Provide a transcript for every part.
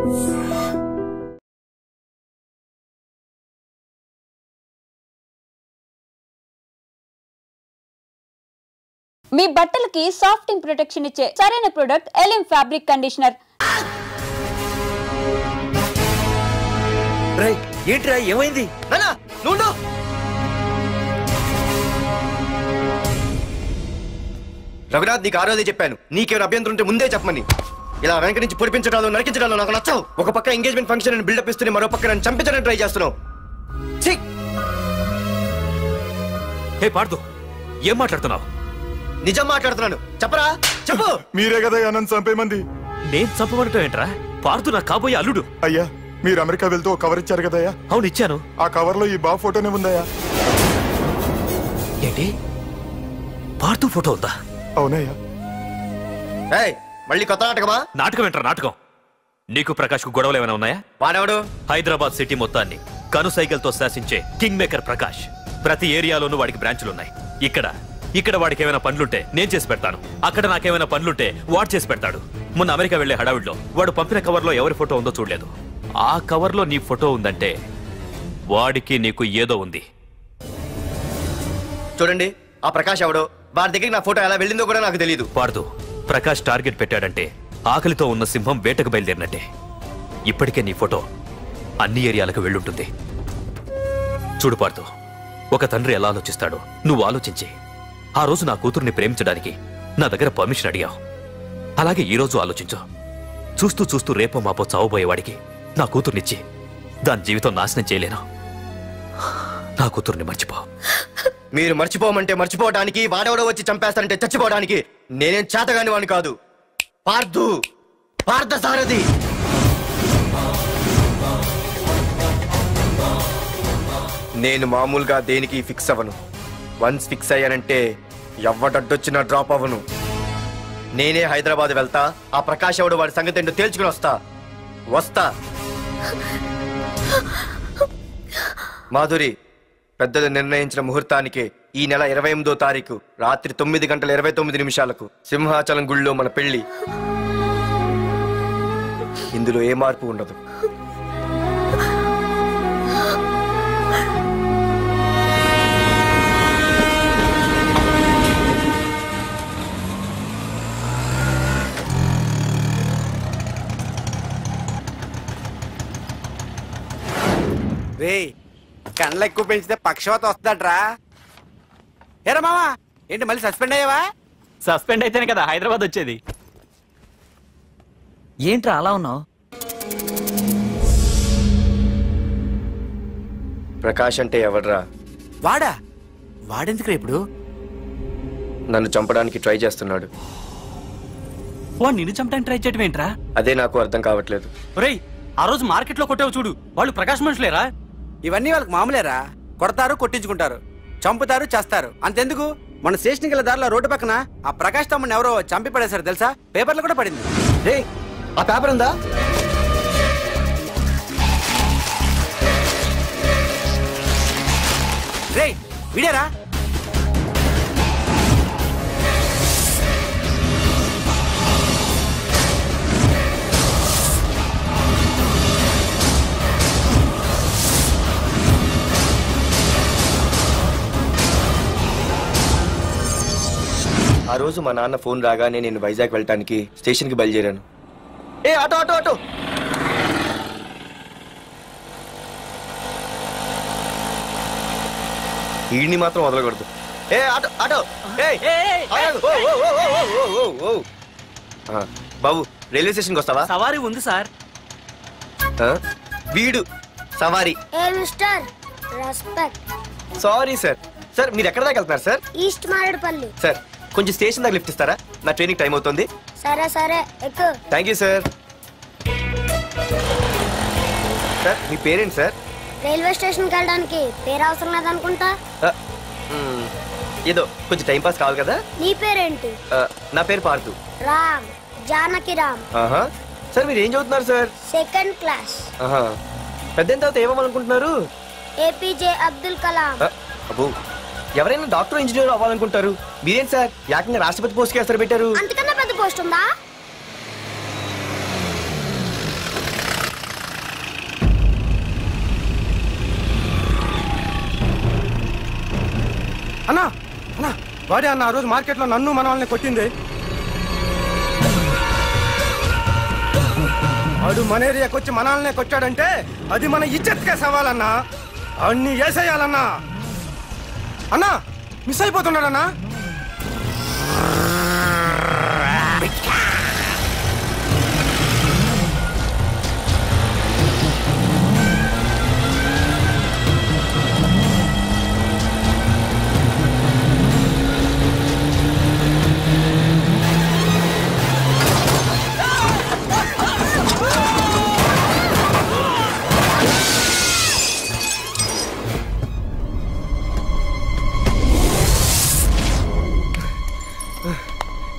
మీ బట్టలకి సాఫ్టింగ్ ప్రొటెక్షన్ ఇచ్చే సరైన ప్రొడక్ట్ ఎలిమ్ ఫ్యాబ్రిక్ కండిషనర్. ఏంట్రా ఏమైంది? రఘునాథ్, నీకు ఆ రోజే చెప్పాను, నీకేమైనా అభ్యంతరం ఉంటే ముందే చెప్పమని. ఇలా వెనక నుంచి పొడిపించడాలు నరికించడాలు నాకు నచ్చవు. ఒక పక్క ఎంగేజ్మెంట్ ఫంక్షన్ అని బిల్డప్ ఇస్తూనే మరో పక్క నన్ను చంపించడానికి ట్రై చేస్తున్నావు. ఏం మాట్లాడుతున్నావు? నిజం మాట్లాడుతున్నాను, చెప్పరా చెప్పు. మీరే కదా నన్ను చంపేమంది. నేను చంపమంటా ఏంట్రా? పార్థు నా కాబోయే అల్లుడు. అయ్యా, మీరు అమెరికా వెళ్తూ ఒక కవర్ ఇచ్చారు కదయ్యా? అవును ఇచ్చాను. ఆ కవర్ లో ఈ బాబు ఫోటోనే ఉందయ్యా. ఏంటి, పార్థు ఫోటో ఉందా? అవునయ్యా. మళ్ళీ కొత్త నాటకమా? నాటకం ఏంట్రా నాటకం? నీకు ప్రకాష్ కు గొడవలు ఏమైనా ఉన్నాయా? వాడెవడు? హైదరాబాద్ సిటీ మొత్తాన్ని కను సైకిల్తో శాసించే కింగ్ మేకర్ ప్రకాష్. ప్రతి ఏరియాలోనూ వాడికి బ్రాంచులున్నాయి. ఇక్కడ వాడికి ఏమైనా పనులుంటే నేను చేసి పెడతాను, అక్కడ నాకేమైనా పనులుంటే వాడు చేసి పెడతాడు. మొన్న అమెరికా వెళ్లే హడావిడిలో వాడు పంపిన కవర్లో ఎవరి ఫోటో ఉందో చూడలేదు. ఆ కవర్లో నీ ఫోటో ఉందంటే వాడికి నీకు ఏదో ఉంది. చూడండి, ఆ ప్రకాష్ ఎవడో, వాడి దగ్గరికి నా ఫోటో ఎలా వెళ్ళిందో కూడా నాకు తెలియదు. పార్దు, ప్రకాష్ టార్గెట్ పెట్టాడంటే ఆకలితో ఉన్న సింహం వేటకు బయలుదేరినట్టే. ఇప్పటికే నీ ఫోటో అన్ని ఏరియాలకు వెళ్ళుంటుంది. చూడు పార్దు, ఒక తండ్రి ఎలా ఆలోచిస్తాడో నువ్వు ఆలోచించి ఆ రోజు నా కూతుర్ని ప్రేమించడానికి నా దగ్గర పర్మిషన్ అడిగావు. అలాగే ఈ రోజు ఆలోచించు. చూస్తూ చూస్తూ రేపో మాపో చావబోయేవాడికి నా కూతుర్నిచ్చి దాని జీవితం నాశనం చేయలేను. నా కూతుర్ని మర్చిపో. మీరు మర్చిపోమంటే మర్చిపోవడానికి, వాడెవడో వచ్చి చంపేస్తానంటే చచ్చిపోవడానికి నేనేం చేతగాని వాడిని కాదు. పార్థసారథి. నేను మామూలుగా దేనికి ఫిక్స్ అవ్వను. వన్స్ ఫిక్స్ అయ్యానంటే ఎవ్వడడ్డొచ్చినా డ్రాప్ అవ్వను. నేనే హైదరాబాద్ వెళ్తా, ఆ ప్రకాష్ ఎవడు వాడి సంగతి ఏంటో తేల్చుకుని వస్తా. మాధురి, పెద్దలు నిర్ణయించిన ముహూర్తానికి ఈ నెల 28వ తారీఖు రాత్రి 9:29 సింహాచలం గుళ్ళో మన పెళ్లి. ఇందులో ఏ మార్పు ఉండదు. కండ్లు ఎక్కువ పెంచితే పక్షవాత వస్తుందట్రా. ఏరా మామా, ఏంటి మళ్ళీ సస్పెండ్ అయ్యావా? సస్పెండ్ అయితేనే కదా హైదరాబాద్ వచ్చేది. ఏంట్రా అలా ఉన్నావు? ప్రకాష్ అంటే ఎవడ్రా? వాడెందుకురా ఇప్పుడు? నన్ను చంపడానికి ట్రై చేస్తున్నాడు. వాడు నిన్ను చంపడానికి ట్రై చేయడం ఏంట్రా? అదే నాకు అర్థం కావట్లేదు. ఒరేయ్, ఆ రోజు మార్కెట్ లో కొట్టావు చూడు, వాళ్ళు ప్రకాష్ మనుషులేరా? ఇవన్నీ వాళ్ళకి మామూలేరా. కొడతారు, కొట్టించుకుంటారు, చంపుతారు, చేస్తారు. అంతెందుకు, మన స్టేషన్కి వెళ్ళే దారిలో రోడ్డు పక్కన ఆ ప్రకాష్ తమ్ముడిని ఎవరో చంపి పడేశారు తెలుసా? పేపర్లు కూడా పడింది. ఆ పేపర్ ఉందా? వీడేరా? ఆ రోజు మా నాన్న ఫోన్ రాగానే నేను వైజాగ్ వెళ్ళటానికి స్టేషన్కి బయలుదేరాను. Auto auto auto. ఈడిని మాత్రం వదలకూడదు. Auto auto. బాబు, రైల్వే స్టేషన్కి వస్తావా? సవారీ ఉంది సార్. వీడు సవారీ. Sorry sir. సార్, మీరు ఎక్కడ దాకా వెళ్తున్నారు సార్? ఈస్ట్ మారేడుపల్లి. సార్, కొంచెం స్టేషన్ దాకా లిఫ్ట్ ఇస్తారా? నా ట్రైనింగ్ టైం అవుతుంది. సరే సరే, ఎక్కు. Thank you sir. సార్, మీ పేరేంటి సార్? రైల్వే స్టేషన్కి వెళ్ళడానికి పేరు అవసరం లేదనుకుంటా. ఏదో కొంచెం టైం పాస్ కావాలి కదా. నీ పేరేంటి? నా పేరు పార్థు. రామ్, జానకి రామ్. సార్, మీరు ఏం చదువుతున్నారు సార్? Second class. పెద్ద తర్వాత ఏమవ్వాలనుకుంటున్నారు? ఏపీజే అబ్దుల్ కలాం. అబ్బో, ఎవరైనా డాక్టర్ ఇంజనీర్ అవ్వాలనుకుంటారు. మీరేం సార్ ఏకంగా రాష్ట్రపతి పోస్ట్ కి ఎసరు పెట్టారు? అంతకన్నా పెద్ద పోస్ట్ ఉందా? వాడే అన్న ఆ రోజు మార్కెట్లో నన్ను మన వాళ్ళని కొట్టింది. వాడు మన ఏరియాకి వచ్చి మన వాళ్ళనే కొట్టాడంటే అది మన ఇజ్జత్కే సవాలన్నా. అన్ని వేసేయాలన్నా. అన్నా మిస్ అయిపోతున్నాడన్నా.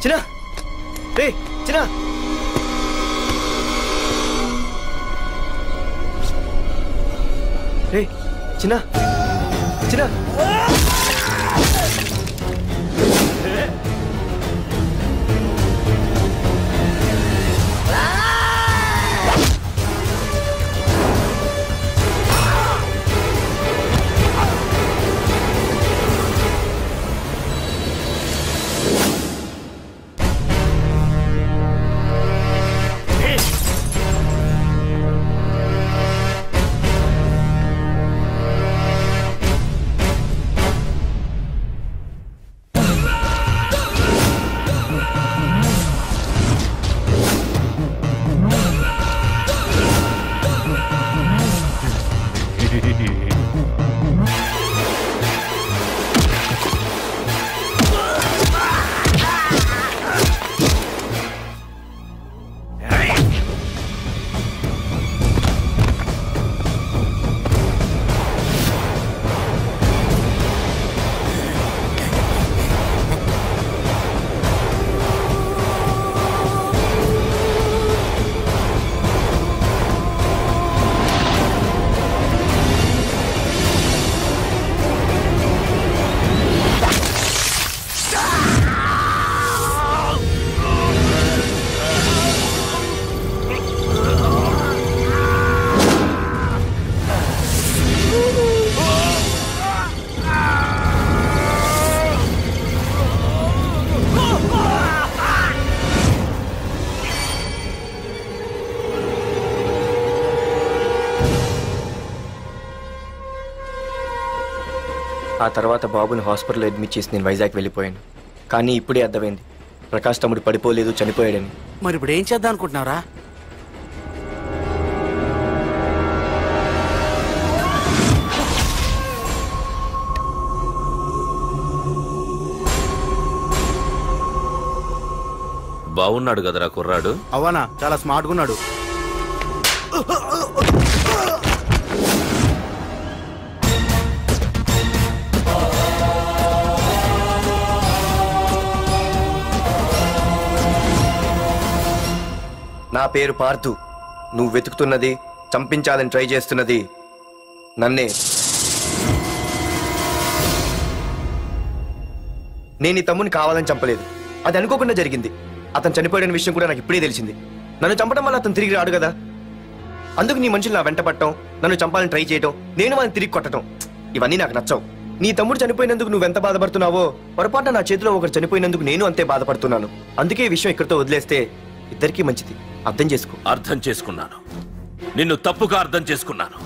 చిన్న రే చిన్న రే చిన్న చిన్న ఆ తర్వాత బాబుని హాస్పిటల్లో అడ్మిట్ చేసి నేను వైజాగ్ వెళ్ళిపోయాను. కానీ ఇప్పుడే అర్థమైంది ప్రకాష్ తమ్ముడు పడిపోలేదు, చనిపోయాడని. మరి ఇప్పుడు ఏం చేద్దాం అనుకుంటున్నారా? బాగున్నాడు కదరా కుర్రాడు. అవనా చాలా స్మార్ట్గా ఉన్నాడు. నా పేరు పార్థు. నువ్వు వెతుకుతున్నది, చంపించాలని ట్రై చేస్తున్నది నన్నే. నేను ఈ తమ్ముని కావాలని చంపలేదు, అది అనుకోకుండా జరిగింది. అతను చనిపోయిన విషయం కూడా నాకు ఇప్పుడే తెలిసింది. నన్ను చంపడం వల్ల అతను తిరిగి రాడు కదా. అందుకు నీ మనుషులు నా వెంట పట్టడం, నన్ను చంపాలని ట్రై చేయటం, నేను వాళ్ళని తిరిగి కొట్టడం, ఇవన్నీ నాకు నచ్చవు. నీ తమ్ముడు చనిపోయినందుకు నువ్వెంత బాధపడుతున్నావో పొరపాటున నా చేతిలో ఒకరు చనిపోయినందుకు నేను అంతే బాధపడుతున్నాను. అందుకే ఈ విషయం ఇక్కడితో వదిలేస్తే ఇద్దరికీ మంచిది. అర్థం చేసుకో. అర్థం చేసుకున్నాను. నిన్ను తప్పుగా అర్థం చేసుకున్నాను,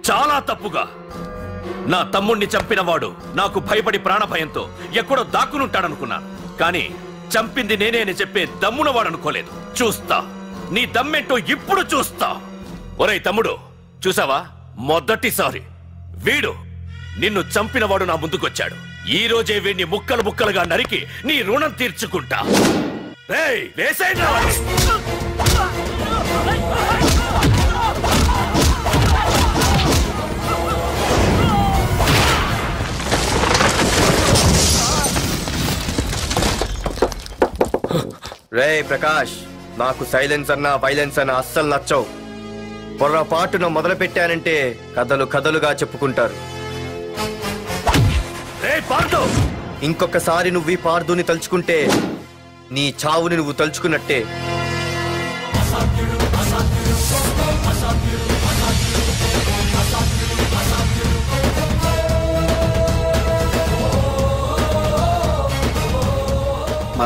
చాలా తప్పుగా. నా తమ్ముణ్ణి చంపినవాడు నాకు భయపడి ప్రాణభయంతో ఎక్కడో దాక్కునుంటాడనుకున్నాను. కానీ చంపింది నేనే అని చెప్పే దమ్మునవాడు అనుకోలేదు. చూస్తా, నీ దమ్మెంటో ఇప్పుడు చూస్తా. ఒరేయ్ తమ్ముడు, చూసావా, మొదటిసారి వీడు నిన్ను చంపినవాడు నా ముందుకొచ్చాడు. ఈ రోజే వీడిని ముక్కలు ముక్కలుగా నరికి నీ రుణం తీర్చుకుంటా. వేసేయండి. రే ప్రకాష్, నాకు సైలెన్స్ అన్నా వైలెన్స్ అన్నా అస్సలు నచ్చవు. పొరపాటున మొదలు పెట్టానంటే కథలు కథలుగా చెప్పుకుంటారు. ఇంకొకసారి నువ్వు ఈ పార్థుని తలుచుకుంటే నీ చావుని నువ్వు తలుచుకున్నట్టే.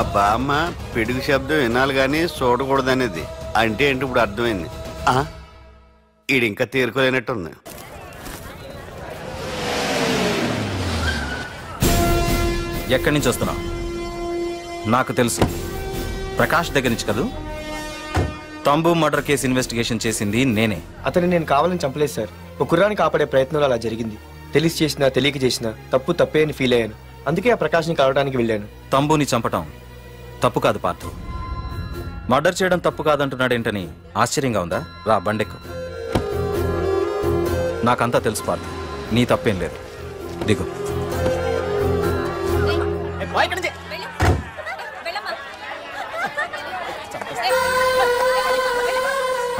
మా బామ్మ పిడుగు శబ్దం వినాలి కానీ చూడకూడదనేది. అంటే ఏంటి ఇప్పుడు అర్థమైంది. ఈడు ఇంకా తేరుకోలేనట్టుంది. ఎక్కడి నుంచి వస్తున్నావు? నాకు తెలుసు, ప్రకాష్ దగ్గర నుంచి కదూ? తంబు మర్డర్ కేసు ఇన్వెస్టిగేషన్ చేసింది నేనే. అతన్ని నేను కావాలని చంపలేదు సార్. ఒక కుర్రాన్ని కాపాడే ప్రయత్నంలో అలా జరిగింది. తెలిసి చేసినా తెలియక చేసినా తప్పే అని ఫీల్ అయ్యాను. అందుకే ఆ ప్రకాష్ని కలవడానికి వెళ్ళాను. తంబుని చంపటం తప్పు కాదు పార్థు. మర్డర్ చేయడం తప్పు కాదంటున్నాడేంటని ఆశ్చర్యంగా ఉందా? రా బండెక్కు. నాకంతా తెలుసు పార్థు, నీ తప్పేం లేదు. దిగు.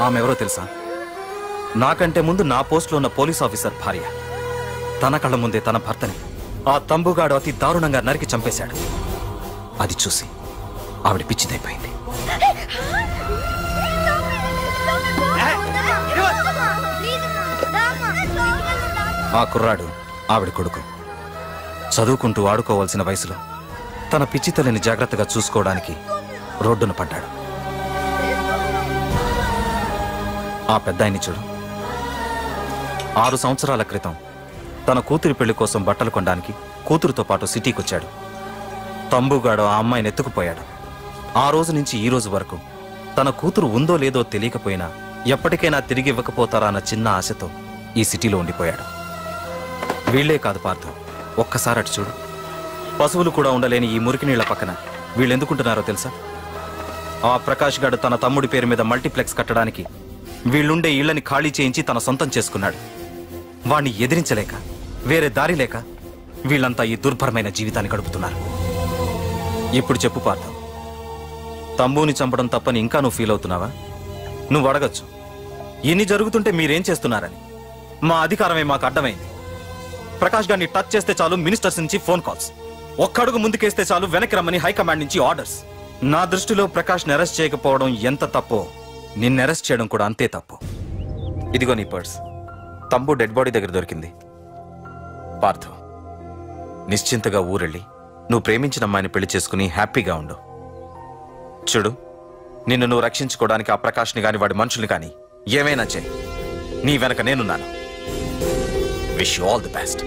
ఆమె ఎవరో తెలుసా? నాకంటే ముందు నా పోస్టులో ఉన్న పోలీస్ ఆఫీసర్ భార్య. తన కళ్ళ ముందే తన భర్తని ఆ తంబుగాడు అతి దారుణంగా నరికి చంపేశాడు. అది చూసి ఆవిడ పిచ్చిదైపోయింది. ఆ కుర్రాడు ఆవిడ కొడుకు. చదువుకుంటూ ఆడుకోవాల్సిన వయసులో తన పిచ్చి తల్లిని జాగ్రత్తగా చూసుకోవడానికి రోడ్డున పడ్డాడు. ఆ పెద్దాయన్ని చూడు. 6 సంవత్సరాల క్రితం తన కూతురి పెళ్లి కోసం బట్టలు కొనడానికి కూతురుతో పాటు సిటీకి వచ్చాడు. తంబుగాడు ఆ అమ్మాయిని ఎత్తుకుపోయాడు. ఆ రోజు నుంచి ఈ రోజు వరకు తన కూతురు ఉందో లేదో తెలియకపోయినా ఎప్పటికైనా తిరిగి ఇవ్వకపోతారా అన్న చిన్న ఆశతో ఈ సిటీలో ఉండిపోయాడు. వీళ్లే కాదు పార్థు, ఒక్కసారి అటు చూడు. పశువులు కూడా ఉండలేని ఈ మురికి నీళ్ల పక్కన వీళ్ళు ఎందుకుంటున్నారో తెలుసా? ఆ ప్రకాష్ గాడు తన తమ్ముడి పేరు మీద మల్టీప్లెక్స్ కట్టడానికి వీళ్ళుండే ఇళ్లని ఖాళీ చేయించి తన సొంతం చేసుకున్నాడు. వాణ్ణి ఎదిరించలేక వేరే దారి లేక వీళ్ళంతా ఈ దుర్భరమైన జీవితాన్ని గడుపుతున్నారు. ఇప్పుడు చెప్పు పార్థ, తంబుని చంపడం తప్పని ఇంకా నువ్వు ఫీల్ అవుతున్నావా? నువ్వు అడగచ్చు, ఇన్ని జరుగుతుంటే మీరేం చేస్తున్నారని. మా అధికారమే మాకు అడ్డమైంది. ప్రకాష్ గారిని టచ్ చేస్తే చాలు మినిస్టర్స్ నుంచి ఫోన్ కాల్స్, ఒక్కడుగు ముందుకేస్తే చాలు వెనక్కి రమ్మని హైకమాండ్ నుంచి ఆర్డర్స్. నా దృష్టిలో ప్రకాష్ని అరెస్ట్ చేయకపోవడం ఎంత తప్పో నిన్ను అరెస్ట్ చేయడం కూడా అంతే తప్పు. ఇదిగో నీ పర్స్, తంబు డెడ్ బాడీ దగ్గర దొరికింది. పార్థు, నిశ్చింతగా ఊరెళ్ళి నువ్వు ప్రేమించిన అమ్మాయిని పెళ్లి చేసుకుని హ్యాపీగా ఉండు. చూడు, నిన్ను నువ్వు రక్షించుకోవడానికి ఆ ప్రకాష్ని గాని వాడి మనుషుల్ని కానీ ఏమైనా చేయి. నీ వెనక నేనున్నాను. Wish you all the best.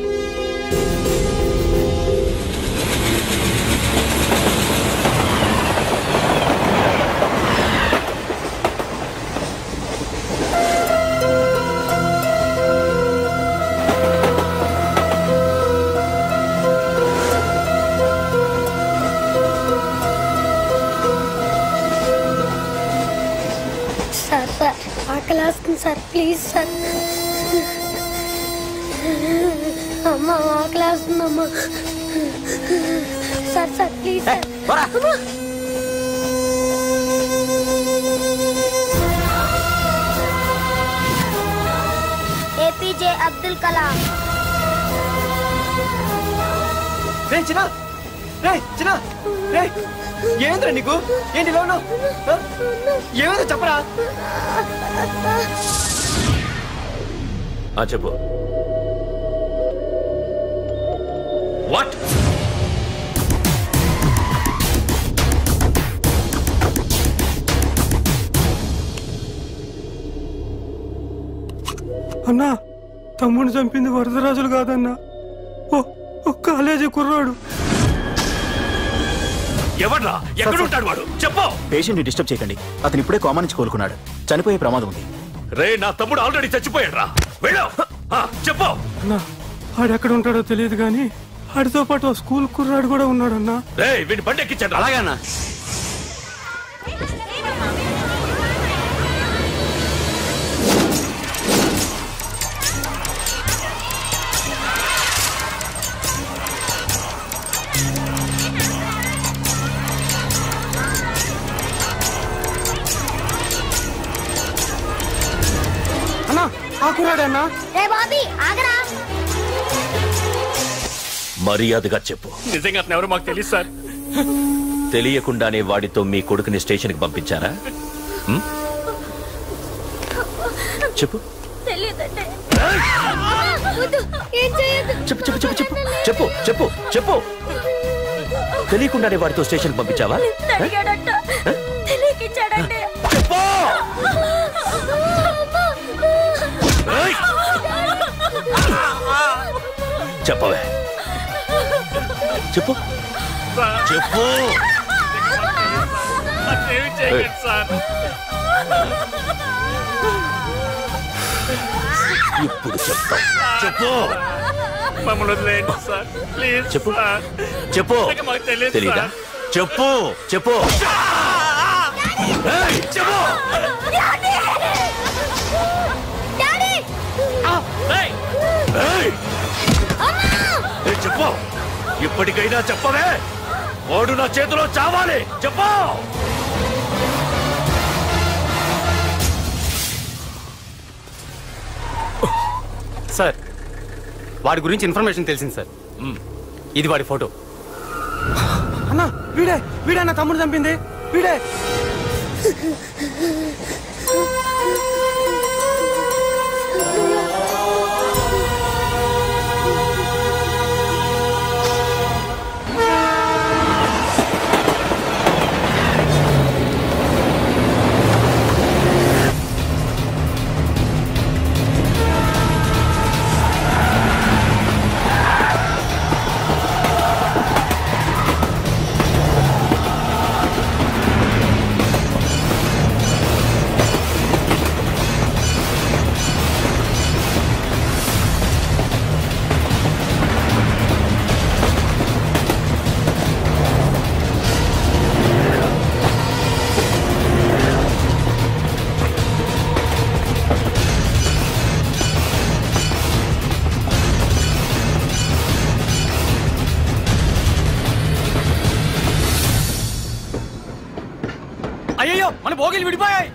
Sir ఆకలి వస్తుంది సార్, ప్లీజ్ సార్. అమ్మ ఆకలి వస్తుందమ్మా. Sir please sir. APJ Abdul Kalam. ఏంద్రా నీకు? ఏంటి లోను? ఏమైందో చెప్పరా? చెప్పు. వాట్? అన్నా, తమ్ముడిని చంపింది వరదరాజులు కాదన్నా, ఓ కాలేజీ కుర్రాడు. ఎవడ్రా? ఎక్కడుంటాడు వాడు? చెప్పు. పేషెంట్ ని డిస్టర్బ్ చేయకండి, అతను ఇప్పుడే కోమా నుంచి కోలుకున్నాడు. చనిపోయే ప్రమాదం ఉంది. రే, నా తమ్ముడు ఆల్రెడీ చచ్చిపోయాడు రా. వెళ్ళు. చెప్పు. అన్నా, ఆడెక్కడ ఉంటాడో తెలియదు కానీ ఆడితో పాటు స్కూల్ కుర్రాడు కూడా ఉన్నాడన్నా. రే, వీడిని బండి ఎక్కించండి. అలాగే అన్నా. మర్యాదగా చెప్పు. నిజంగా ఎవరు మాకు తెలియదు సార్. తెలియకుండానే వాడితో మీ కొడుకుని స్టేషన్కి పంపించారా? చెప్పు. చెప్పు చెప్పు చెప్పు చెప్పు చెప్పు చెప్పు చెప్పు. తెలియకుండానే వాడితో స్టేషన్ పంపించావా? చెప్పవే, చెప్పు చెప్పు. ఇప్పుడు చెప్తా. చెప్పు. చెప్పు చెప్పు. తెలీదా? చెప్పు చెప్పు చెప్పు. చెప్పు. ఇప్పటికైనా చెప్పవే. వాడు నా చేతిలో చావాలి. చెప్పు. సార్, వాడి గురించి ఇన్ఫర్మేషన్ తెలిసింది సార్. ఇది వాడి ఫోటో. అన్నా వీడే వీడే నా తమ్ముడు చంపింది వీడే. అయ్యో, మన భోగిలు విడిపోయాయి.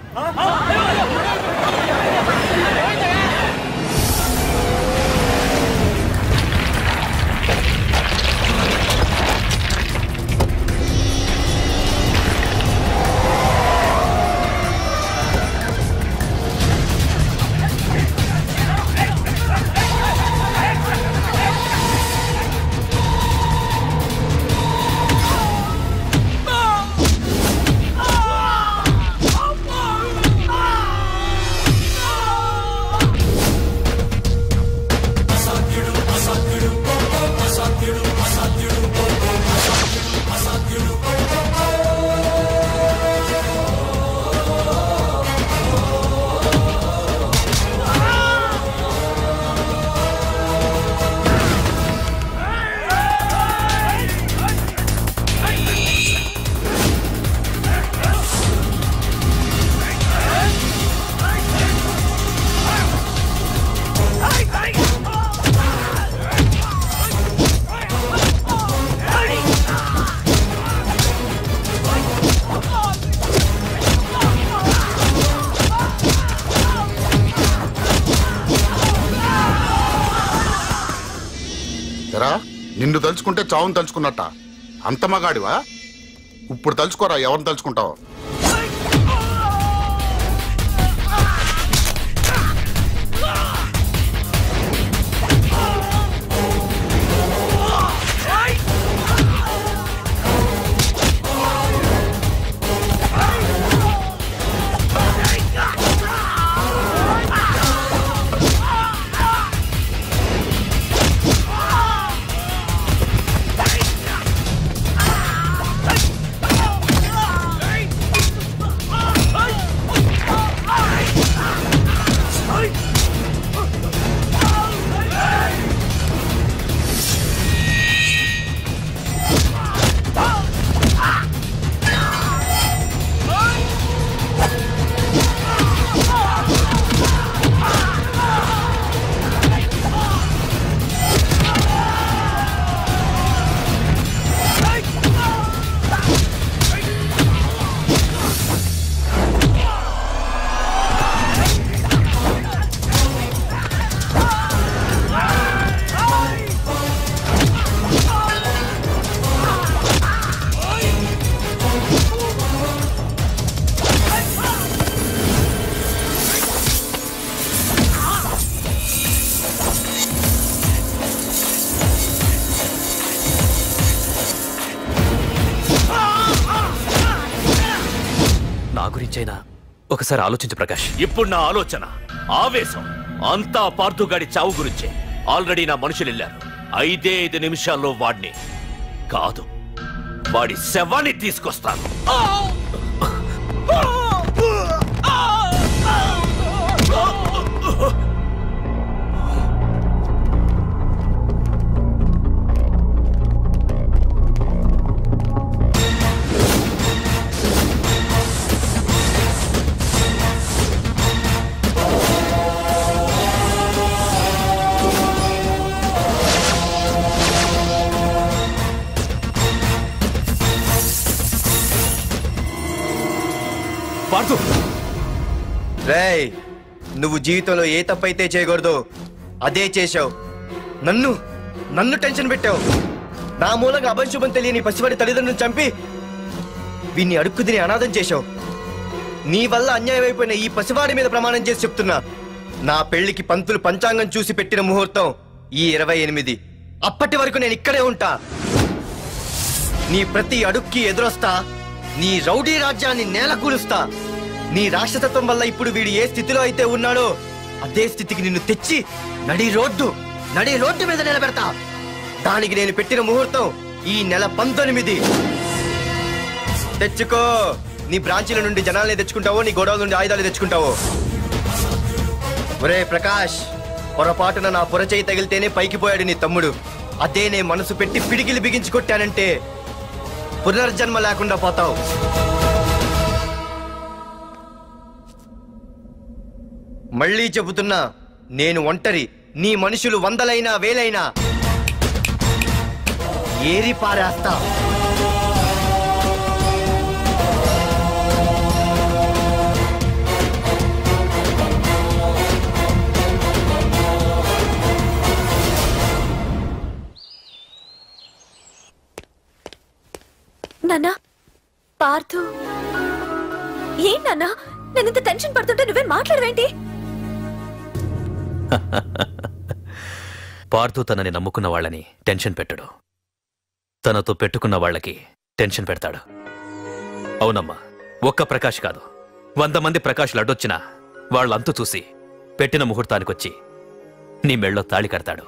నిన్ను తలుచుకుంటే చావును తలుచుకున్నట్ట. అంత మగాడివా? ఇప్పుడు తలుచుకోరా, ఎవరిని తలుచుకుంటావు? గురించైనా ఒకసారి ఆలోచించు ప్రకాష్. ఇప్పుడు నా ఆలోచన, ఆవేశం అంతా పార్థుగాడి చావు గురించే. ఆల్రెడీ నా మనుషులు వెళ్ళారు. 5 నిమిషాల్లో వాడిని కాదు, వాడి శవాన్ని తీసుకొస్తాను. పార్థు, రేయ్, నువ్వు జీవితంలో ఏ తప్పైతే చేయకూడదో అదే చేశావు. నన్ను టెన్షన్ పెట్టావు. నా మూలంగా అభంశుభం తెలియని పసివాడి తల్లిదండ్రులను చంపి వీన్ని అడుక్కు తిని అనాథం చేశావు. నీ వల్ల అన్యాయం అయిపోయిన ఈ పసివాడి మీద ప్రమాణం చేసి చెప్తున్నా, నా పెళ్లికి పంతులు పంచాంగం చూసి పెట్టిన ముహూర్తం ఈ 28. అప్పటి వరకు నేను ఇక్కడే ఉంటా. నీ ప్రతి అడుక్కి ఎదురొస్తా. నీ రౌడీ రాజ్యాన్ని నేలకూలుస్తా. నీ రాక్షసత్వం వల్ల ఇప్పుడు వీడు ఏ స్థితిలో అయితే ఉన్నాడో అదే స్థితికి నిన్ను తెచ్చి నడి రోడ్డు మీద నిలబెడతా. దానికి నేను పెట్టిన ముహూర్తం ఈ నెల 19. తెచ్చుకో. నీ బ్రాంచీల నుండి జనాల్ని తెచ్చుకుంటావో, నీ గొడవల నుండి ఆయుధాలు తెచ్చుకుంటావో. ఒరే ప్రకాష్, పొరపాటున నా పొరచేయి తగిలితేనే పైకి పోయాడు నీ తమ్ముడు. అదే నే మనసు పెట్టి పిడికిలి బిగించి కొట్టానంటే పునర్జన్మ లేకుండా పోతావు. మళ్ళీ చెబుతున్నా, నేను ఒంటరి. నీ మనుషులు 100లైనా 1000లైనా ఏరి పారేస్తా. నాన్నా, పార్థు ఏం నాన్నా? నేను ఇంత టెన్షన్ పడుతుంటే నువ్వేం మాట్లాడవేంటి? పార్థు తనని నమ్ముకున్న వాళ్ళని టెన్షన్ పెట్టడు, తనతో పెట్టుకున్న వాళ్ళకి టెన్షన్ పెడతాడు. అవునమ్మా, ఒక్క ప్రకాష్ కాదు, 100 మంది ప్రకాష్లు అడ్డొచ్చినా వాళ్ళంతు చూసి పెట్టిన ముహూర్తానికొచ్చి నీ మెళ్ళో తాళి కడతాడు.